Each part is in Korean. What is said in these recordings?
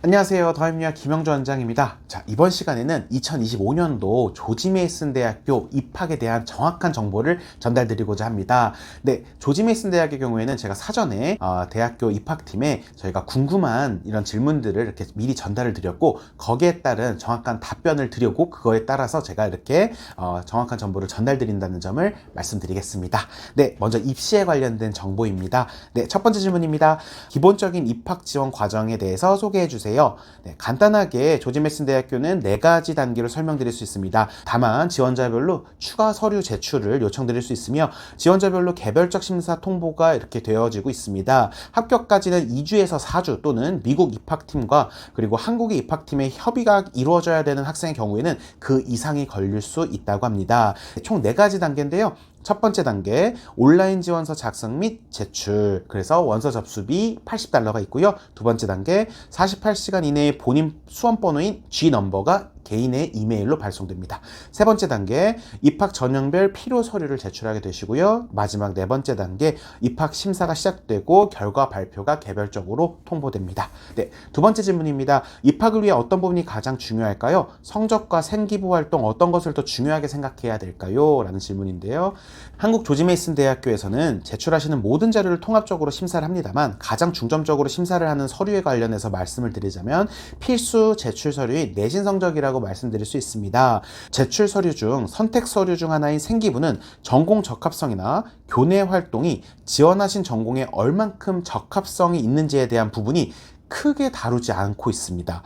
안녕하세요. 더임리아 김영주 원장입니다. 자, 이번 시간에는 2025년도 조지 메이슨 대학교 입학에 대한 정확한 정보를 전달드리고자 합니다. 네, 조지 메이슨 대학의 경우에는 제가 사전에 대학교 입학팀에 저희가 궁금한 이런 질문들을 이렇게 미리 전달을 드렸고, 거기에 따른 정확한 답변을 드리고, 그거에 따라서 제가 이렇게 정확한 정보를 전달드린다는 점을 말씀드리겠습니다. 네, 먼저 입시에 관련된 정보입니다. 네, 첫 번째 질문입니다. 기본적인 입학 지원 과정에 대해서 소개해 주세요. 네, 간단하게 조지 메이슨 대학교는 4가지 단계로 설명드릴 수 있습니다. 다만 지원자별로 추가 서류 제출을 요청드릴 수 있으며, 지원자별로 개별적 심사 통보가 이렇게 되어지고 있습니다. 합격까지는 2주에서 4주 또는 미국 입학팀과 그리고 한국의 입학팀의 협의가 이루어져야 되는 학생의 경우에는 그 이상이 걸릴 수 있다고 합니다. 총 4가지 단계인데요. 첫 번째 단계, 온라인 지원서 작성 및 제출. 그래서 원서 접수비 $80가 있고요. 두 번째 단계, 48시간 이내에 본인 수험번호인 G넘버가 개인의 이메일로 발송됩니다. 세 번째 단계, 입학 전형별 필요 서류를 제출하게 되시고요. 마지막 네 번째 단계, 입학 심사가 시작되고 결과 발표가 개별적으로 통보됩니다. 네, 두 번째 질문입니다. 입학을 위해 어떤 부분이 가장 중요할까요? 성적과 생기부 활동 어떤 것을 더 중요하게 생각해야 될까요? 라는 질문인데요. 한국 조지 메이슨 대학교에서는 제출하시는 모든 자료를 통합적으로 심사를 합니다만, 가장 중점적으로 심사를 하는 서류에 관련해서 말씀을 드리자면 필수 제출 서류인 내신 성적이라고 말씀드릴 수 있습니다. 제출 서류 중 선택 서류 중 하나인 생기부는 전공 적합성이나 교내 활동이 지원하신 전공에 얼만큼 적합성이 있는지에 대한 부분이 크게 다루지 않고 있습니다.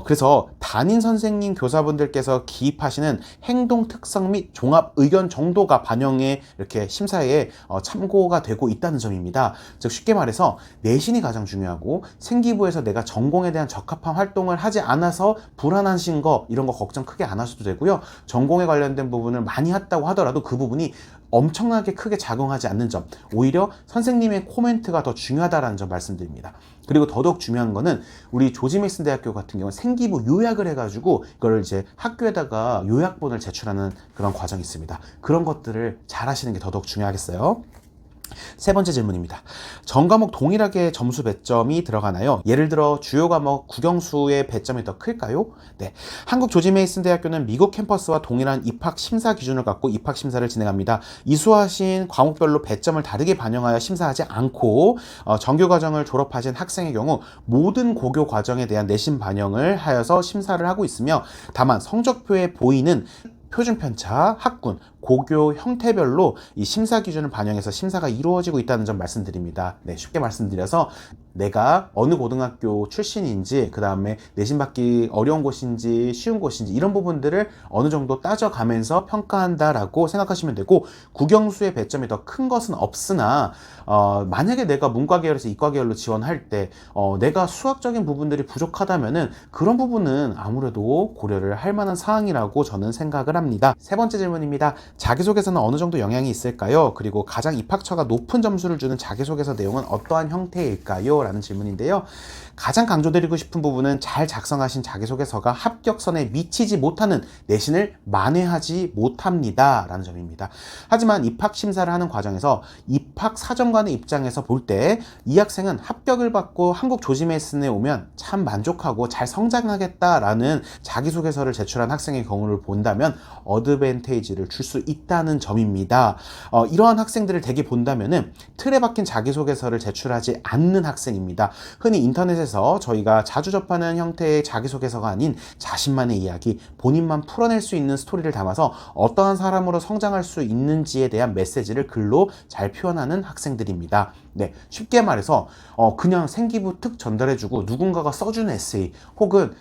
그래서 담임 선생님 교사분들께서 기입하시는 행동 특성 및 종합 의견 정도가 반영해 이렇게 심사에 참고가 되고 있다는 점입니다. 즉 쉽게 말해서 내신이 가장 중요하고, 생기부에서 내가 전공에 대한 적합한 활동을 하지 않아서 불안하신 거, 이런 거 걱정 크게 안 하셔도 되고요. 전공에 관련된 부분을 많이 했다고 하더라도 그 부분이 엄청나게 크게 작용하지 않는 점, 오히려 선생님의 코멘트가 더 중요하다는 점 말씀드립니다. 그리고 더더욱 중요한 거는 우리 조지 메이슨 대학교 같은 경우는 생기부 요약을 해가지고 이걸 이제 학교에다가 요약본을 제출하는 그런 과정이 있습니다. 그런 것들을 잘 하시는 게 더더욱 중요하겠어요. 세 번째 질문입니다. 전 과목 동일하게 점수 배점이 들어가나요? 예를 들어 주요 과목 국영수의 배점이 더 클까요? 네, 한국 조지 메이슨 대학교는 미국 캠퍼스와 동일한 입학 심사 기준을 갖고 입학 심사를 진행합니다. 이수하신 과목별로 배점을 다르게 반영하여 심사하지 않고, 정규 과정을 졸업하신 학생의 경우 모든 고교 과정에 대한 내신 반영을 하여서 심사를 하고 있으며, 다만 성적표에 보이는 표준 편차, 학군, 고교 형태별로 이 심사 기준을 반영해서 심사가 이루어지고 있다는 점 말씀드립니다. 네, 쉽게 말씀드려서 내가 어느 고등학교 출신인지, 그 다음에 내신 받기 어려운 곳인지 쉬운 곳인지, 이런 부분들을 어느 정도 따져가면서 평가한다라고 생각하시면 되고, 국영수의 배점이 더 큰 것은 없으나 만약에 내가 문과 계열에서 이과 계열로 지원할 때 내가 수학적인 부분들이 부족하다면은 그런 부분은 아무래도 고려를 할 만한 사항이라고 저는 생각을 합니다. 세 번째 질문입니다. 자기소개서는 어느 정도 영향이 있을까요? 그리고 가장 입학처가 높은 점수를 주는 자기소개서 내용은 어떠한 형태일까요? 라는 질문인데요. 가장 강조드리고 싶은 부분은 잘 작성하신 자기소개서가 합격선에 미치지 못하는 내신을 만회하지 못합니다 라는 점입니다. 하지만 입학심사를 하는 과정에서 입학사정관의 입장에서 볼 때 이 학생은 합격을 받고 한국 조지 메이슨에 오면 참 만족하고 잘 성장하겠다라는 자기소개서를 제출한 학생의 경우를 본다면 어드밴테이지를 줄 수 있다는 점입니다. 이러한 학생들을 대개 본다면은 틀에 박힌 자기소개서를 제출하지 않는 학생입니다. 흔히 인터넷에서 저희가 자주 접하는 형태의 자기소개서가 아닌 자신만의 이야기, 본인만 풀어낼 수 있는 스토리를 담아서 어떠한 사람으로 성장할 수 있는지에 대한 메시지를 글로 잘 표현하는 학생들입니다. 네, 쉽게 말해서 그냥 생기부 특 전달해주고 누군가가 써준 에세이, 혹은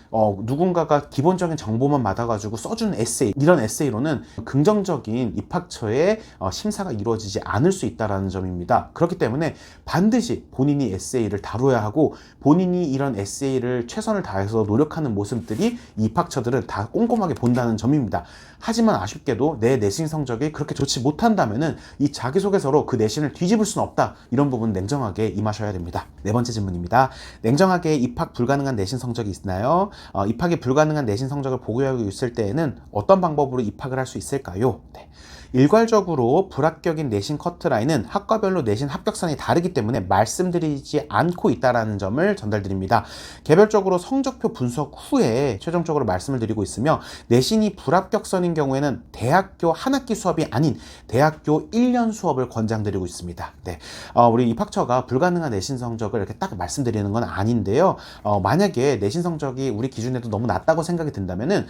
누군가가 기본적인 정보만 받아가지고 써준 에세이, 이런 에세이로는 긍정적인 입학처의 심사가 이루어지지 않을 수 있다는 점입니다. 그렇기 때문에 반드시 본인이 에세이를 다뤄야 하고, 본인이 이런 에세이를 최선을 다해서 노력하는 모습들이 입학처들은 다 꼼꼼하게 본다는 점입니다. 하지만 아쉽게도 내 내신 성적이 그렇게 좋지 못한다면은 이 자기소개서로 그 내신을 뒤집을 수는 없다, 이런 부분 냉정하게 임하셔야 됩니다. 네 번째 질문입니다. 냉정하게 입학 불가능한 내신 성적이 있나요? 입학이 불가능한 내신 성적을 보고하고 있을 때에는 어떤 방법으로 입학을 할 수 있을까요? 네. 일괄적으로 불합격인 내신 커트라인은 학과별로 내신 합격선이 다르기 때문에 말씀드리지 않고 있다는 점을 전달드립니다. 개별적으로 성적표 분석 후에 최종적으로 말씀을 드리고 있으며, 내신이 불합격선인 경우에는 대학교 한 학기 수업이 아닌 대학교 1년 수업을 권장드리고 있습니다. 네, 우리 입학처가 불가능한 내신 성적을 이렇게 딱 말씀드리는 건 아닌데요. 만약에 내신 성적이 우리 기준에도 너무 낮다고 생각이 든다면은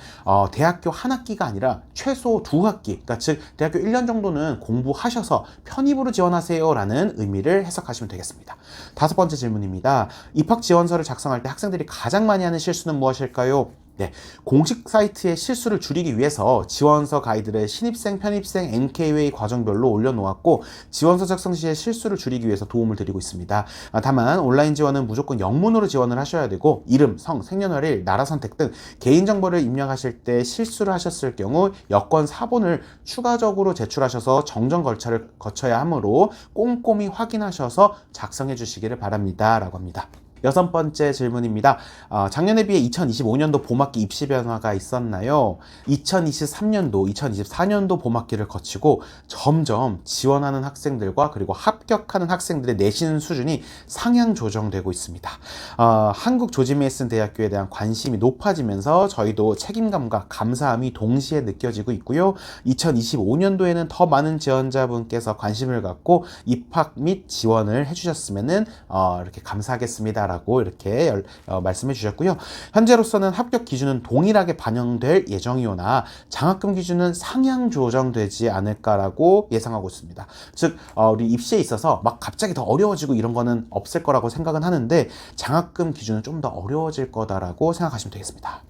대학교 한 학기가 아니라 최소 두 학기, 그러니까 즉 대학교 1년 정도는 공부하셔서 편입으로 지원하세요 라는 의미를 해석하시면 되겠습니다. 다섯 번째 질문입니다. 입학 지원서를 작성할 때 학생들이 가장 많이 하는 실수는 무엇일까요? 네, 공식 사이트의 실수를 줄이기 위해서 지원서 가이드를 신입생, 편입생, NK웨이 과정별로 올려놓았고, 지원서 작성 시에 실수를 줄이기 위해서 도움을 드리고 있습니다. 다만 온라인 지원은 무조건 영문으로 지원을 하셔야 되고, 이름, 성, 생년월일, 나라 선택 등 개인정보를 입력하실 때 실수를 하셨을 경우 여권 사본을 추가적으로 제출하셔서 정정 절차를 거쳐야 하므로 꼼꼼히 확인하셔서 작성해 주시기를 바랍니다 라고 합니다. 여섯 번째 질문입니다. 작년에 비해 2025년도 봄학기 입시 변화가 있었나요? 2023년도, 2024년도 봄학기를 거치고 점점 지원하는 학생들과 그리고 합격하는 학생들의 내신 수준이 상향 조정되고 있습니다. 한국조지메이슨 대학교에 대한 관심이 높아지면서 저희도 책임감과 감사함이 동시에 느껴지고 있고요. 2025년도에는 더 많은 지원자분께서 관심을 갖고 입학 및 지원을 해주셨으면 이렇게 감사하겠습니다 라고 이렇게 말씀해 주셨고요. 현재로서는 합격 기준은 동일하게 반영될 예정이오나 장학금 기준은 상향 조정되지 않을까라고 예상하고 있습니다. 즉 우리 입시에 있어서 막 갑자기 더 어려워지고 이런 거는 없을 거라고 생각은 하는데, 장학금 기준은 좀 더 어려워질 거다라고 생각하시면 되겠습니다.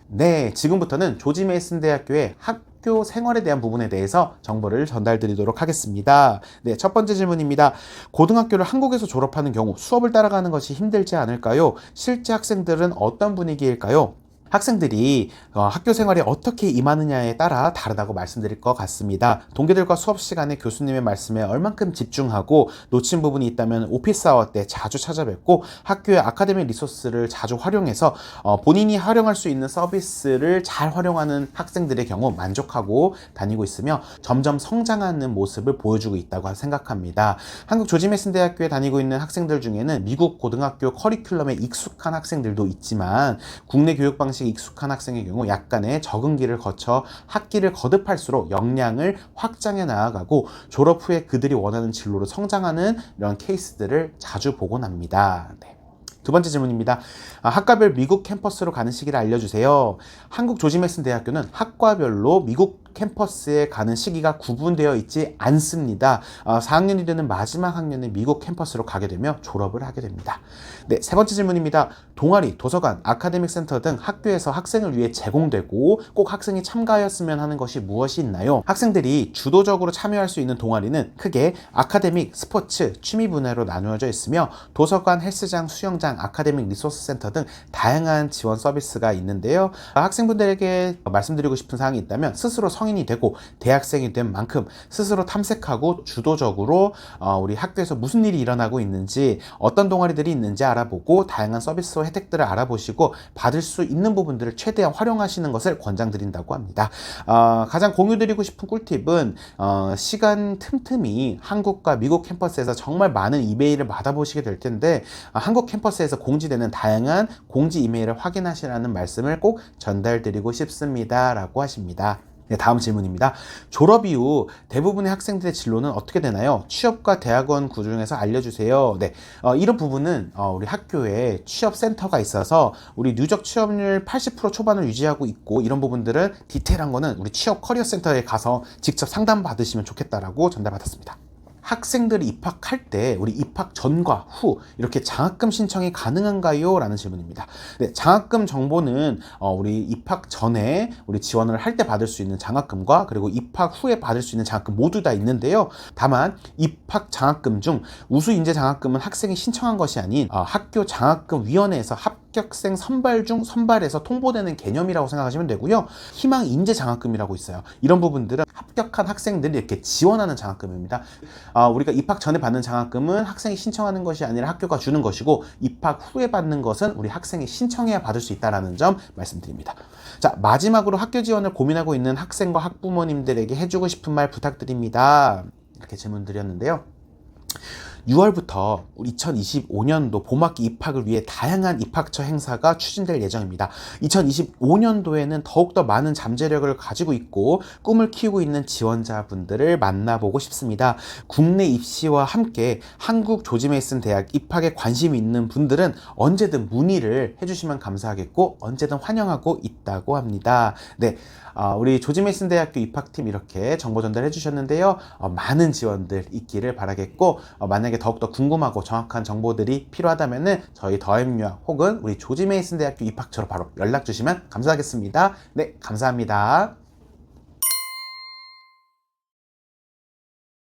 네, 지금부터는 조지 메이슨 대학교의 학교 생활에 대한 부분에 대해서 정보를 전달드리도록 하겠습니다. 네, 첫 번째 질문입니다. 고등학교를 한국에서 졸업하는 경우 수업을 따라가는 것이 힘들지 않을까요? 실제 학생들은 어떤 분위기일까요? 학생들이 학교 생활에 어떻게 임하느냐에 따라 다르다고 말씀드릴 것 같습니다. 동기들과 수업 시간에 교수님의 말씀에 얼만큼 집중하고 놓친 부분이 있다면 오피스 아워 때 자주 찾아뵙고, 학교의 아카데믹 리소스를 자주 활용해서 본인이 활용할 수 있는 서비스를 잘 활용하는 학생들의 경우 만족하고 다니고 있으며 점점 성장하는 모습을 보여주고 있다고 생각합니다. 한국 조지 메이슨 대학교에 다니고 있는 학생들 중에는 미국 고등학교 커리큘럼에 익숙한 학생들도 있지만, 국내 교육 방식 익숙한 학생의 경우 약간의 적응기를 거쳐 학기를 거듭할수록 역량을 확장해 나아가고 졸업 후에 그들이 원하는 진로로 성장하는 이런 케이스들을 자주 보곤 합니다. 네. 두 번째 질문입니다. 학과별 미국 캠퍼스로 가는 시기를 알려주세요. 한국 조지 메이슨 대학교는 학과별로 미국 캠퍼스에 가는 시기가 구분되어 있지 않습니다. 4학년이 되는 마지막 학년에 미국 캠퍼스로 가게 되며 졸업을 하게 됩니다. 네, 세 번째 질문입니다. 동아리, 도서관, 아카데믹 센터 등 학교에서 학생을 위해 제공되고 꼭 학생이 참가하였으면 하는 것이 무엇이 있나요? 학생들이 주도적으로 참여할 수 있는 동아리는 크게 아카데믹, 스포츠, 취미 분야로 나누어져 있으며, 도서관, 헬스장, 수영장, 아카데믹 리소스 센터 등 다양한 지원 서비스가 있는데요. 학생분들에게 말씀드리고 싶은 사항이 있다면, 스스로 성인이 되고 대학생이 된 만큼 스스로 탐색하고 주도적으로 우리 학교에서 무슨 일이 일어나고 있는지, 어떤 동아리들이 있는지 알아보고 다양한 서비스와 혜택들을 알아보시고 받을 수 있는 부분들을 최대한 활용하시는 것을 권장드린다고 합니다. 가장 공유드리고 싶은 꿀팁은 시간 틈틈이 한국과 미국 캠퍼스에서 정말 많은 이메일을 받아보시게 될 텐데, 한국 캠퍼스에서 공지되는 다양한 공지 이메일을 확인하시라는 말씀을 꼭 전달드리고 싶습니다 라고 하십니다. 네, 다음 질문입니다. 졸업 이후 대부분의 학생들의 진로는 어떻게 되나요? 취업과 대학원 구중에서 알려주세요. 네, 이런 부분은 우리 학교에 취업센터가 있어서 우리 누적 취업률 80% 초반을 유지하고 있고, 이런 부분들은 디테일한 거는 우리 취업 커리어 센터에 가서 직접 상담 받으시면 좋겠다라고 전달받았습니다. 학생들이 입학할 때 우리 입학 전과 후 이렇게 장학금 신청이 가능한가요? 라는 질문입니다. 네, 장학금 정보는 우리 입학 전에 우리 지원을 할 때 받을 수 있는 장학금과 그리고 입학 후에 받을 수 있는 장학금 모두 다 있는데요. 다만 입학 장학금 중 우수 인재 장학금은 학생이 신청한 것이 아닌 학교 장학금 위원회에서 합격생 선발 중 선발해서 통보되는 개념이라고 생각하시면 되고요. 희망 인재 장학금이라고 있어요. 이런 부분들은 합격한 학생들이 이렇게 지원하는 장학금입니다. 우리가 입학 전에 받는 장학금은 학생이 신청하는 것이 아니라 학교가 주는 것이고, 입학 후에 받는 것은 우리 학생이 신청해야 받을 수 있다는 점 말씀드립니다. 자, 마지막으로 학교 지원을 고민하고 있는 학생과 학부모님들에게 해주고 싶은 말 부탁드립니다. 이렇게 질문 드렸는데요. 6월부터 2025년도 봄학기 입학을 위해 다양한 입학처 행사가 추진될 예정입니다. 2025년도에는 더욱더 많은 잠재력을 가지고 있고 꿈을 키우고 있는 지원자분들을 만나보고 싶습니다. 국내 입시와 함께 한국 조지 메이슨 대학 입학에 관심이 있는 분들은 언제든 문의를 해주시면 감사하겠고 언제든 환영하고 있다고 합니다. 네, 우리 조지 메이슨 대학교 입학팀 이렇게 정보 전달해 주셨는데요. 많은 지원들 있기를 바라겠고, 만약에 더욱더 궁금하고 정확한 정보들이 필요하다면은 저희 더엠유학 혹은 우리 조지 메이슨 대학교 입학처로 바로 연락 주시면 감사하겠습니다. 네, 감사합니다.